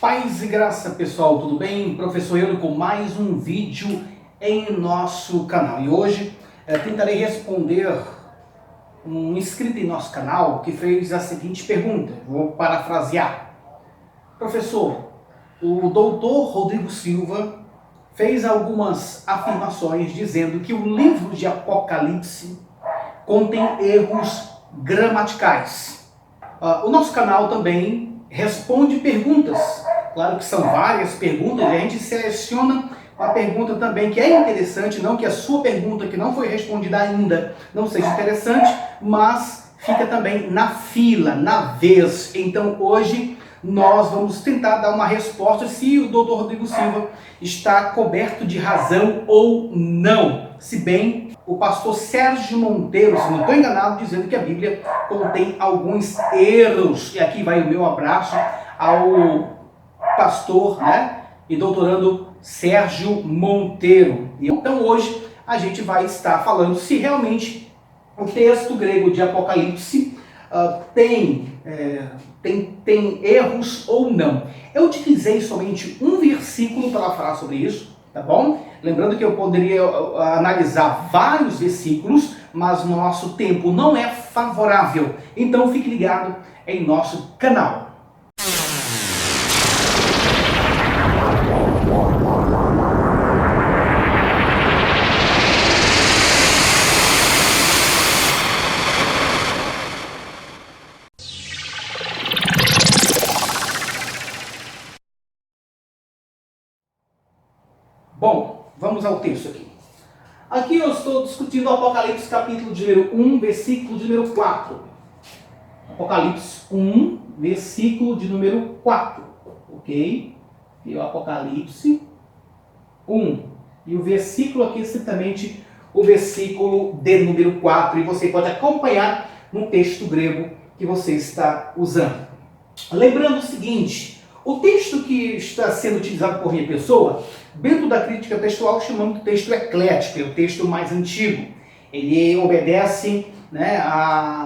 Paz e graça, pessoal, tudo bem? Professor Euler com mais um vídeo em nosso canal. E hoje tentarei responder um inscrito em nosso canal que fez a seguinte pergunta. Vou parafrasear. Professor, o doutor Rodrigo Silva fez algumas afirmações dizendo que o livro de Apocalipse contém erros gramaticais. O nosso canal também responde perguntas. Claro que são várias perguntas e a gente seleciona uma pergunta também que é interessante, não que a sua pergunta que não foi respondida ainda não seja interessante, mas fica também na fila, na vez. Então hoje nós vamos tentar dar uma resposta se o Dr. Rodrigo Silva está coberto de razão ou não. Se bem o pastor Sérgio Monteiro, se não estou enganado, dizendo que a Bíblia contém alguns erros. E aqui vai o meu abraço ao pastor, e doutorando Sérgio Monteiro. Então hoje a gente vai estar falando se realmente o texto grego de Apocalipse tem erros ou não. Eu utilizei somente um versículo para falar sobre isso, tá bom? Lembrando que eu poderia analisar vários versículos, mas nosso tempo não é favorável. Então fique ligado em nosso canal. Bom, vamos ao texto aqui. Aqui eu estou discutindo o Apocalipse capítulo de número 1, versículo de número 4. Apocalipse 1, versículo de número 4. Ok? E o Apocalipse 1. E o versículo aqui é estritamente o versículo de número 4. E você pode acompanhar no texto grego que você está usando. Lembrando o seguinte, o texto que está sendo utilizado por minha pessoa, dentro da crítica textual, chamamos de texto eclético, é o texto mais antigo. Ele obedece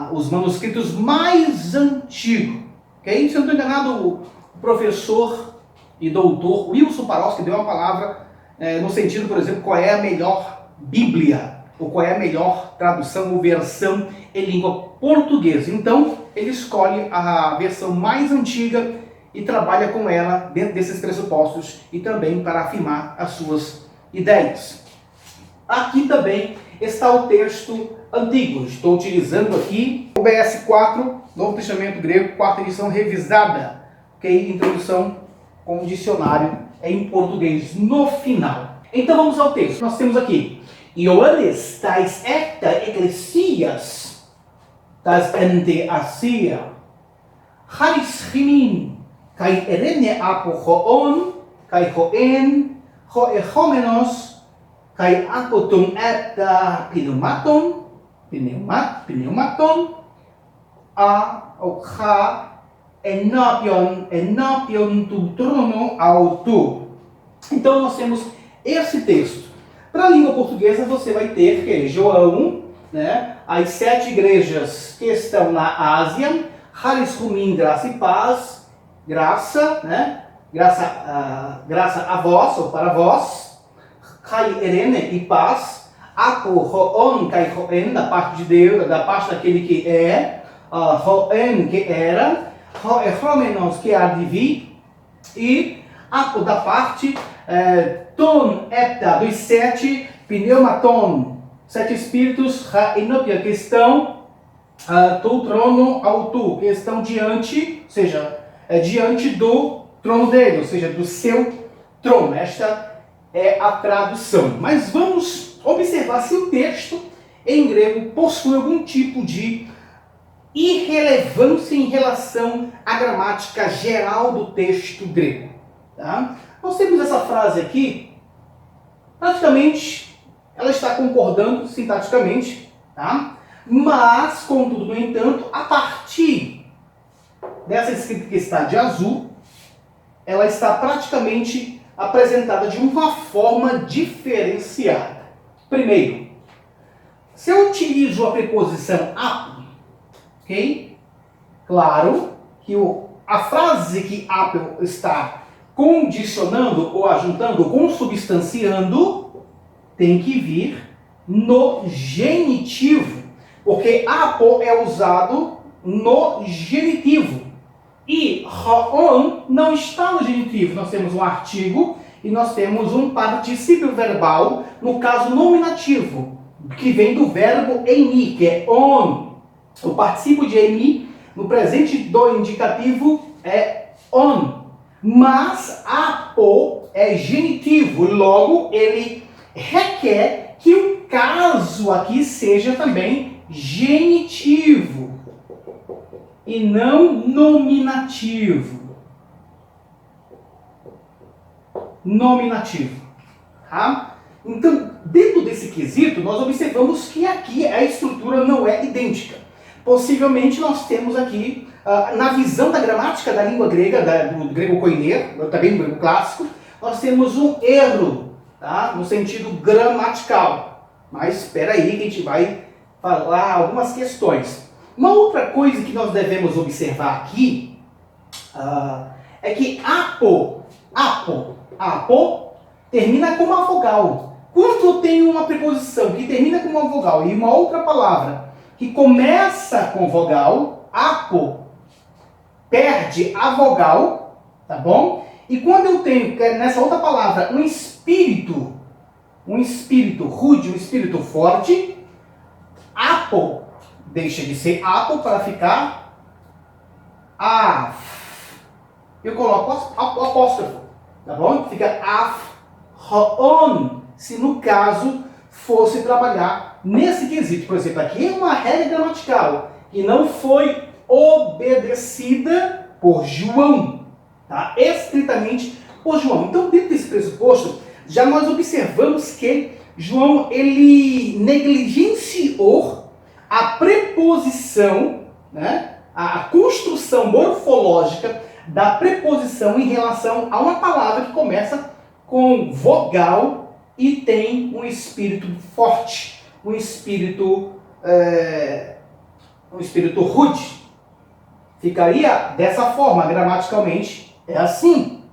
aos manuscritos mais antigos. Okay? Se eu não estou enganado, o professor e doutor Wilson Parosky deu uma palavra no sentido, por exemplo, qual é a melhor Bíblia, ou qual é a melhor tradução ou versão em língua portuguesa. Então, ele escolhe a versão mais antiga e trabalha com ela dentro desses pressupostos e também para afirmar as suas ideias. Aqui também está o texto antigo. Estou utilizando aqui o BS 4, Novo Testamento Grego, quarta edição revisada, ok? Introdução com dicionário em português no final. Então vamos ao texto. Nós temos aqui Ioannes tais ecta ecclesias tas ente asia haris chimin kai erene apo hoon kai hoen hoehomenos kai apotum epta pneumaton a okha enopion tu trono autu. Então nós temos esse texto. Para a língua portuguesa você vai ter que João, as 7 igrejas que estão na Ásia, Haris Rumin, graça e paz, graça a vós ou para vós, Kai Erene e paz, Apo Hoon, Kai Hoen, da parte de Deus, da parte daquele que é, Hoen, que era, Homenos, que há de vir, e Apo, da parte Ton Epta, dos 7, Pneumaton, 7 espíritos, Inopia, que estão do trono ao tu, que estão diante, ou seja, diante do trono dele, ou seja, do seu trono. Esta é a tradução. Mas vamos observar se o texto em grego possui algum tipo de irrelevância em relação à gramática geral do texto grego. Tá? Nós temos essa frase aqui, praticamente ela está concordando sintaticamente, tá? Mas, contudo, no entanto, a partir dessa escrita que está de azul, ela está praticamente apresentada de uma forma diferenciada. Primeiro, se eu utilizo a preposição apo, ok? Claro que o a frase que Apple está condicionando ou ajuntando, consubstanciando, tem que vir no genitivo, porque Apple é usado no genitivo. E Ho'on não está no genitivo. Nós temos um artigo e nós temos um particípio verbal, no caso nominativo, que vem do verbo emi, que é on. O particípio de emi, no presente do indicativo, é on. Mas Apple é genitivo, logo ele requer que o caso aqui seja também genitivo e não nominativo. Nominativo. Tá? Então, dentro desse quesito, nós observamos que aqui a estrutura não é idêntica. Possivelmente nós temos aqui, na visão da gramática da língua grega, do grego koiné, também do grego clássico, nós temos um erro, tá? No sentido gramatical. Mas espera aí que a gente vai falar algumas questões. Uma outra coisa que nós devemos observar aqui é que apo termina com uma vogal. Quando eu tenho uma preposição que termina com uma vogal e uma outra palavra que começa com vogal, apo perde a vogal, tá bom? E quando eu tenho nessa outra palavra um espírito rude, um espírito forte, apo deixa de ser apo para ficar af. Eu coloco o apóstrofo, tá bom? Fica af, ho'on, se no caso fosse trabalhar nesse quesito. Por exemplo, aqui é uma regra gramatical que não foi obedecida por João, tá? Estritamente por João. Então, dentro desse pressuposto, já nós observamos que João, ele negligenciou a preposição, né? A construção morfológica da preposição em relação a uma palavra que começa com vogal e tem um espírito forte, um espírito rude. Ficaria dessa forma, gramaticalmente, é assim,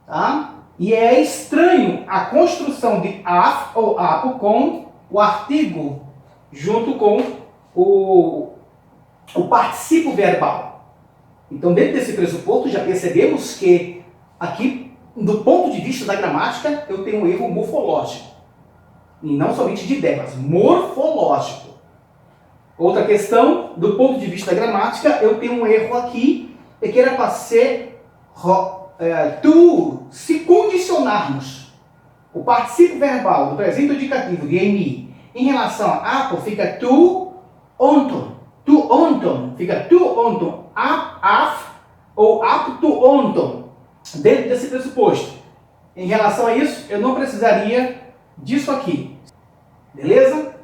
tá? E é estranho a construção de af ou apo com o artigo junto com o particípio verbal. Então, dentro desse pressuposto, já percebemos que aqui, do ponto de vista da gramática, eu tenho um erro morfológico. E não somente de ideia, mas morfológico. Outra questão, do ponto de vista da gramática, eu tenho um erro aqui, que era para ser se condicionarmos o particípio verbal do presente indicativo de emi em relação a apo, fica tu onton. Tu onton, fica tu onton, af ou ap tu onton. Dentro desse pressuposto. Em relação a isso, eu não precisaria disso aqui. Beleza?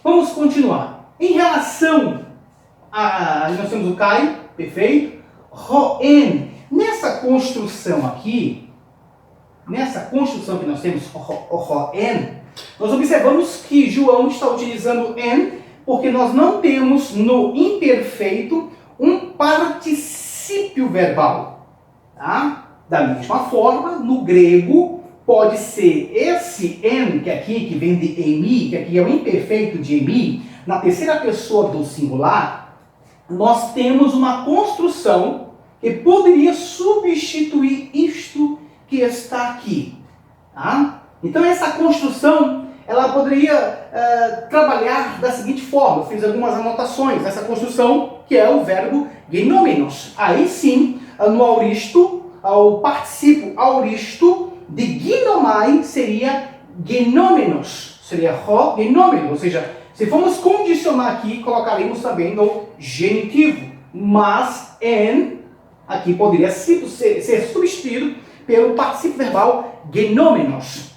Vamos continuar. Em relação a... nós temos o kai, perfeito. Roen. Nessa construção aqui, nessa construção que nós temos, roen, nós observamos que João está utilizando en, porque nós não temos no imperfeito um particípio verbal. Tá? Da mesma forma, no grego, pode ser esse en, que aqui que vem de emi, que aqui é o imperfeito de emi, na terceira pessoa do singular, nós temos uma construção que poderia substituir isto que está aqui. Tá? Então essa construção, ela poderia trabalhar da seguinte forma. Eu fiz algumas anotações nessa construção, que é o verbo genomenos. Aí sim, no auristo, o particípio auristo de ginomai seria genomenos. Seria ro genomenos. Ou seja, se formos condicionar aqui, colocaremos também no genitivo. Mas en, aqui poderia ser substituído pelo particípio verbal genomenos.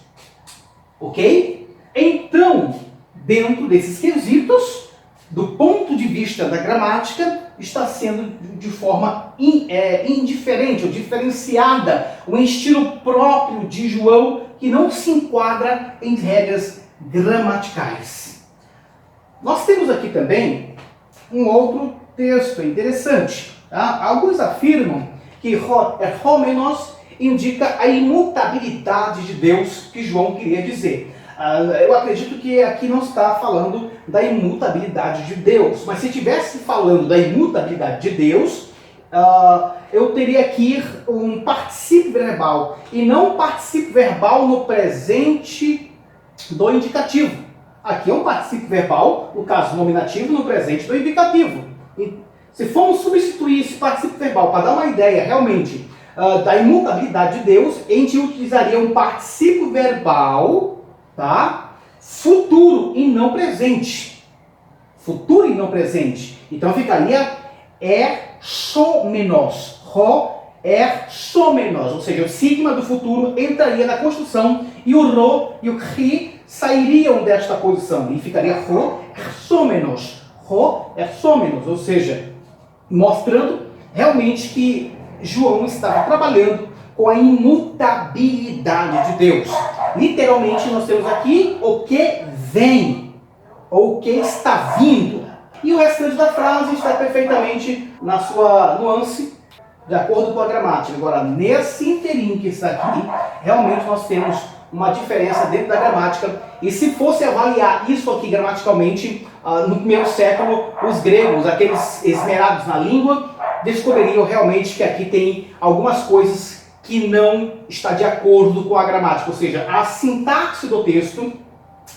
Ok? Então, dentro desses quesitos, do ponto de vista da gramática, está sendo de forma indiferente ou diferenciada, um estilo próprio de João que não se enquadra em regras gramaticais. Nós temos aqui também um outro texto interessante. Tá? Alguns afirmam que erhomenos indica a imutabilidade de Deus que João queria dizer. Eu acredito que aqui não está falando da imutabilidade de Deus, mas se estivesse falando da imutabilidade de Deus, eu teria aqui um particípio verbal, e não um particípio verbal no presente do indicativo. Aqui é um particípio verbal, no caso nominativo, no presente do indicativo. E se formos substituir esse particípio verbal para dar uma ideia realmente da imutabilidade de Deus, a gente utilizaria um particípio verbal, tá? Futuro e não presente. Futuro e não presente. Então ficaria erchomenos. Erchomenos. Ou seja, o sigma do futuro entraria na construção e o ro e o ri sairiam desta posição. E ficaria ro erchomenos. Ro erchomenos. Ou seja, mostrando realmente que João estava trabalhando com a imutabilidade de Deus. Literalmente nós temos aqui o que vem, ou o que está vindo. E o restante da frase está perfeitamente na sua nuance, de acordo com a gramática. Agora, nesse inteirinho que está aqui, realmente nós temos uma diferença dentro da gramática. E se fosse avaliar isso aqui gramaticalmente, no primeiro século, os gregos, aqueles esmerados na língua, descobririam realmente que aqui tem algumas coisas que não está de acordo com a gramática, ou seja, a sintaxe do texto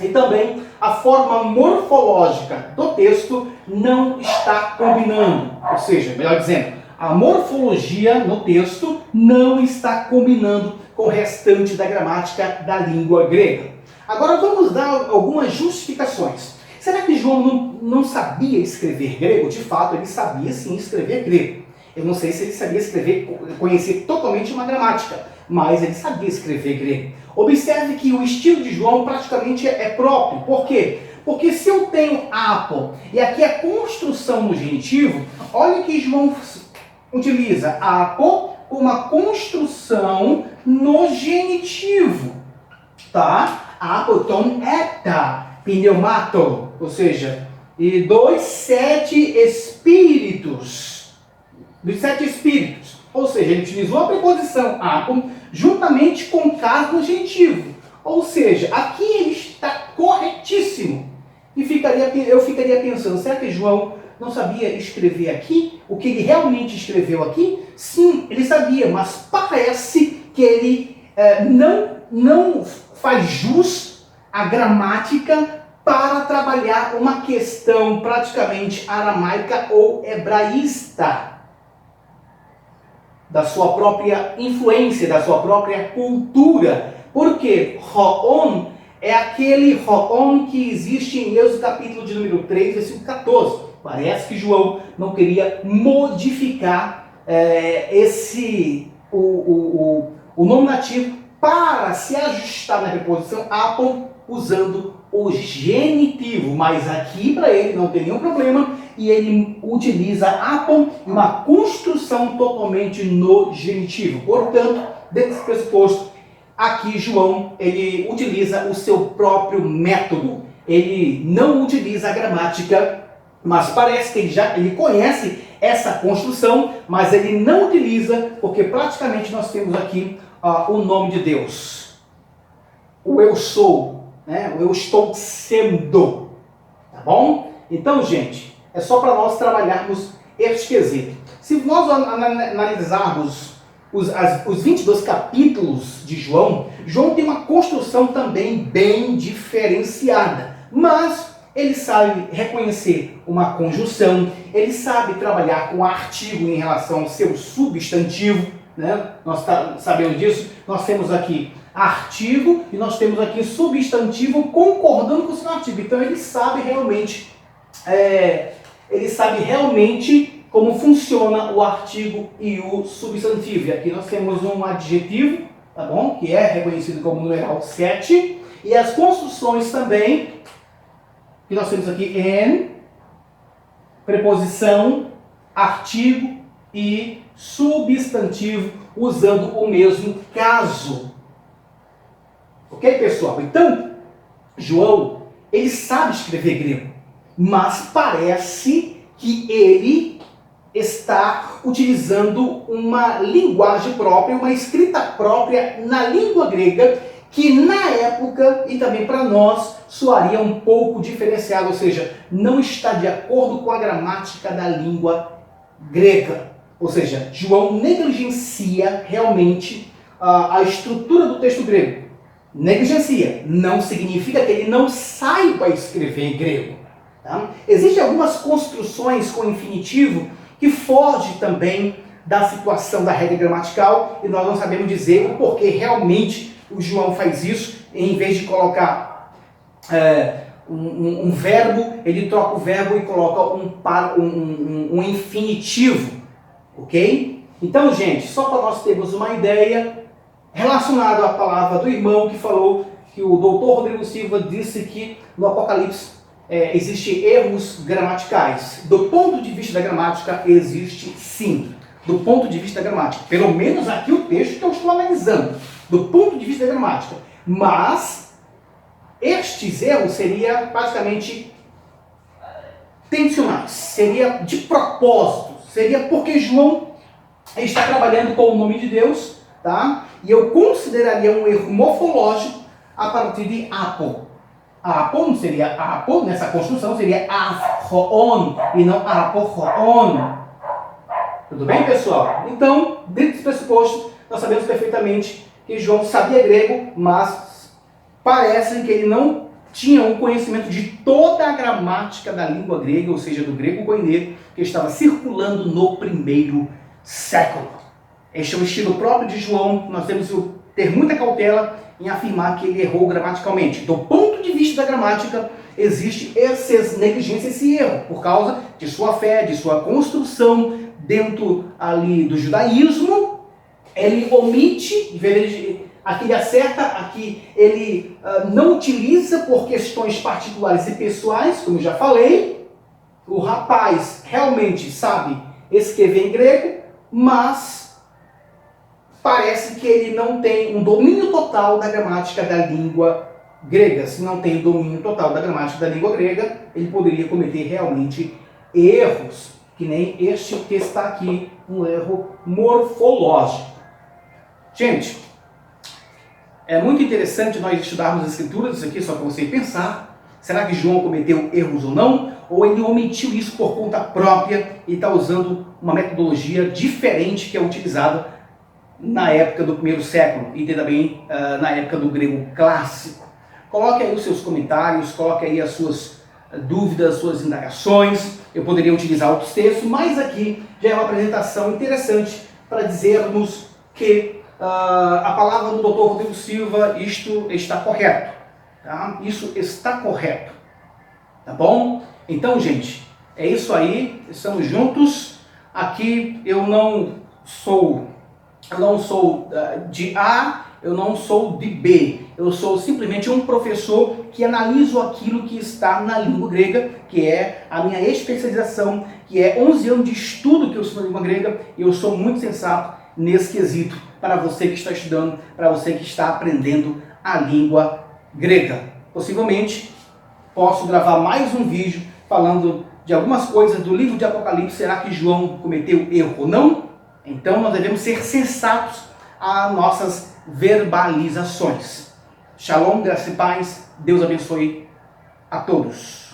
e também a forma morfológica do texto não está combinando. Ou seja, melhor dizendo, a morfologia no texto não está combinando com o restante da gramática da língua grega. Agora vamos dar algumas justificações. Será que João não sabia escrever grego? De fato, ele sabia sim escrever grego. Eu não sei se ele sabia escrever, conhecer totalmente uma gramática, mas ele sabia escrever grego. Observe que o estilo de João praticamente é próprio. Por quê? Porque se eu tenho apo, e aqui a construção no genitivo, olha que João utiliza apo como uma construção no genitivo. Tá? Apoton eta pneumato, ou seja, e dos 7 espíritos. Dos 7 espíritos. Ou seja, ele utilizou a preposição apon juntamente com caso no genitivo. Ou seja, aqui ele está corretíssimo. E eu ficaria pensando, será que João não sabia escrever aqui? O que ele realmente escreveu aqui? Sim, ele sabia, mas parece que ele não faz jus à gramática para trabalhar uma questão praticamente aramaica ou hebraísta, da sua própria influência, da sua própria cultura. Porque Roon é aquele Roon que existe em Êxodo capítulo de número 3, versículo 14. Parece que João não queria modificar o nominativo para se ajustar na preposição apon usando o genitivo. Mas aqui para ele não tem nenhum problema e ele utiliza apon, uma construção totalmente no genitivo. Portanto, desse pressuposto, aqui João ele utiliza o seu próprio método. Ele não utiliza a gramática, mas parece que ele conhece essa construção, mas ele não utiliza, porque praticamente nós temos aqui o nome de Deus. O eu sou, né? O eu estou sendo. Tá bom? Então, gente, é só para nós trabalharmos este quesito. Se nós analisarmos os 22 capítulos de João, João tem uma construção também bem diferenciada. Mas ele sabe reconhecer uma conjunção, ele sabe trabalhar com artigo em relação ao seu substantivo, né? Nós sabemos disso. Nós temos aqui artigo e nós temos aqui substantivo concordando com o seu artigo. Então ele sabe realmente como funciona o artigo e o substantivo. E aqui nós temos um adjetivo, tá bom? Que é reconhecido como numeral 7. E as construções também, que nós temos aqui em, preposição, artigo e substantivo, usando o mesmo caso. Ok, pessoal? Então, João, ele sabe escrever grego, mas parece que ele estar utilizando uma linguagem própria, uma escrita própria na língua grega, que na época e também para nós soaria um pouco diferenciado, ou seja, não está de acordo com a gramática da língua grega. Ou seja, João negligencia realmente a estrutura do texto grego. Negligencia não significa que ele não saiba escrever em grego. Tá? Existem algumas construções com infinitivo que fogem também da situação da regra gramatical e nós não sabemos dizer o porquê realmente o João faz isso. Em vez de colocar um verbo, ele troca o verbo e coloca um infinitivo. Ok? Então, gente, só para nós termos uma ideia, relacionado à palavra do irmão que falou que o doutor Rodrigo Silva disse que no Apocalipse existem erros gramaticais. Do ponto de vista da gramática, existe sim. Do ponto de vista da gramática. Pelo menos aqui o texto que eu estou analisando. Do ponto de vista da gramática. Mas estes erros seriam praticamente intencionais. Seria de propósito. Seria porque João está trabalhando com o nome de Deus, tá? E eu consideraria um erro morfológico a partir de apo. Apo não seria apo, nessa construção seria afroon e não aporon. Tudo bem, pessoal? Então, dentro desse pressuposto, nós sabemos perfeitamente que João sabia grego, mas parece que ele não tinha um conhecimento de toda a gramática da língua grega, ou seja, do grego koiné, que estava circulando no primeiro século. Este é o estilo próprio de João. Nós temos que ter muita cautela em afirmar que ele errou gramaticalmente. Do ponto de vista da gramática, existe essas negligências, esse erro, por causa de sua fé, de sua construção dentro ali do judaísmo. Ele omite, aqui ele acerta, aqui ele não utiliza por questões particulares e pessoais, como eu já falei. O rapaz realmente sabe escrever em grego, mas parece que ele não tem um domínio total da gramática da língua grega. Se não tem domínio total da gramática da língua grega, ele poderia cometer realmente erros, que nem este que está aqui, um erro morfológico. Gente, é muito interessante nós estudarmos as escrituras, isso aqui só para você pensar. Será que João cometeu erros ou não? Ou ele omitiu isso por conta própria e está usando uma metodologia diferente que é utilizada na época do primeiro século e também na época do grego clássico? Coloque aí os seus comentários, coloque aí as suas dúvidas, suas indagações. Eu poderia utilizar outros textos, mas aqui já é uma apresentação interessante para dizermos que a palavra do Dr. Rodrigo Silva, isto está correto. Tá? Isso está correto. Tá bom? Então, gente, é isso aí. Estamos juntos. Aqui eu não sou de A, eu não sou de B. Eu sou simplesmente um professor que analiso aquilo que está na língua grega, que é a minha especialização, que é 11 anos de estudo que eu sou na língua grega, e eu sou muito sensato nesse quesito para você que está estudando, para você que está aprendendo a língua grega. Possivelmente posso gravar mais um vídeo falando de algumas coisas do livro de Apocalipse. Será que João cometeu erro ou não? Então nós devemos ser sensatos às nossas verbalizações. Shalom, graça e paz. Deus abençoe a todos.